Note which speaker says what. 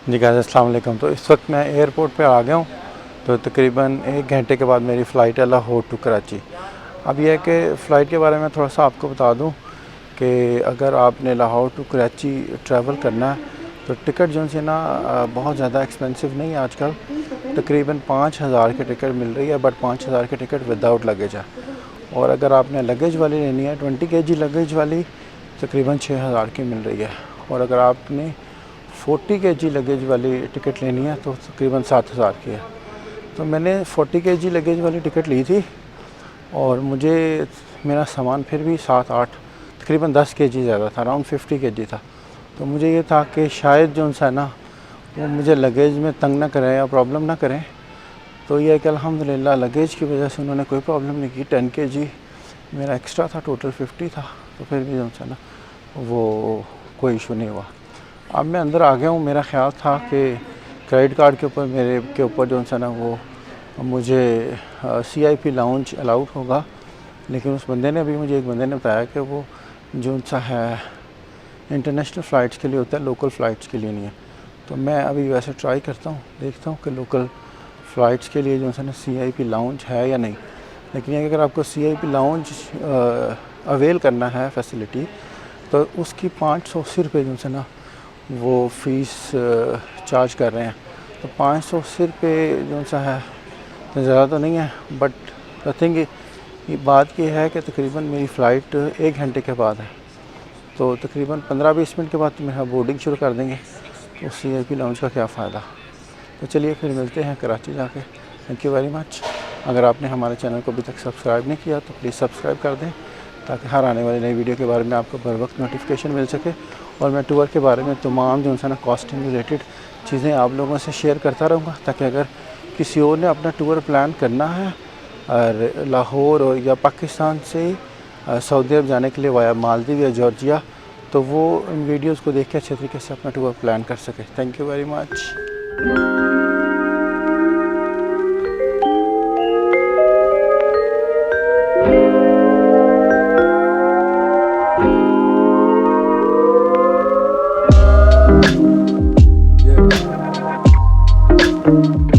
Speaker 1: जी guys अस्सलाम वालेकुम। तो इस वक्त मैं एयरपोर्ट पे आ गया हूँ। तो तकरीबन 1 घंटे के बाद मेरी फ़्लाइट है लाहौर टू कराची। अब यह है कि फ़्लाइट के बारे में थोड़ा सा आपको बता दूँ कि अगर आपने लाहौर टू कराची ट्रैवल करना है तो टिकट जो है ना बहुत ज़्यादा एक्सपेंसिव नहीं है आजकल। तकरीबन 5,000 की टिकट मिल रही है, बट 5,000 की टिकट विदाउट लगेज है। और अगर आपने लगेज वाली लेनी है 20 kg लगेज वाली, तकरीबन 6,000 की मिल रही है। और अगर आपने 40 kg लगेज वाली टिकट लेनी है तो तकरीबन 7,000 की है। तो मैंने 40 kg लगेज वाली टिकट ली थी और मुझे मेरा सामान फिर भी 7-8 तकरीबन 10 kg ज़्यादा था, अराउंड 50 kg था। तो मुझे ये था कि शायद जो सा ना वो मुझे लगेज में तंग ना करें या प्रॉब्लम ना करें। तो ये है कि अल्हम्दुलिल्लाह लगेज की वजह से उन्होंने कोई प्रॉब्लम नहीं की। 10 kg मेरा एक्स्ट्रा था, टोटल 50 था। तो फिर भी जो सा ना वो कोई इशू नहीं हुआ। अब मैं अंदर आ गया हूँ। मेरा ख़्याल था कि क्रेडिट कार्ड के ऊपर मेरे के ऊपर जो सा ना वो मुझे CIP लाउंज अलाउड होगा, लेकिन उस बंदे ने भी मुझे एक बंदे ने बताया कि वो जो सा है इंटरनेशनल फ़्लाइट्स के लिए होता है, लोकल फ़्लाइट्स के लिए नहीं है। तो मैं अभी वैसे ट्राई करता हूँ, देखता हूँ कि लोकल फ़्लाइट्स के लिए जो है ना CIP लाउंज है या नहीं। लेकिन ये अगर आपको CIP लाउंज अवेल करना है फैसिलिटी, तो उसकी 580 रुपये जो है ना वो फ़ीस चार्ज कर रहे हैं। तो 580 रुपये जो सा है तो ज़्यादा तो नहीं है, बट आई थिंक ये बात ये है कि तकरीबन मेरी फ़्लाइट 1 घंटे के बाद है। तो तकरीबन 15-20 मिनट के बाद तो मेरा बोर्डिंग शुरू कर देंगे। तो CIP लाउंज का क्या फ़ायदा। तो चलिए फिर मिलते हैं कराची जाके। Thank you very much. अगर आपने हमारे चैनल को अभी तक सब्सक्राइब नहीं किया तो प्लीज़ सब्सक्राइब कर दें, ताकि हर आने वाली नई वीडियो के बारे में आपको बर वक्त नोटिफिकेशन मिल सके। और मैं टूर के बारे में तमाम जो है ना कॉस्टिंग रिलेटेड चीज़ें आप लोगों से शेयर करता रहूँगा, ताकि अगर किसी और ने अपना टूर प्लान करना है और लाहौर और या पाकिस्तान से सऊदी अरब जाने के लिए वाया मालदीव या जॉर्जिया, तो वो इन वीडियोज़ को देख के अच्छे तरीके से अपना टूर प्लान कर सके। Thank you very much.
Speaker 2: Yeah.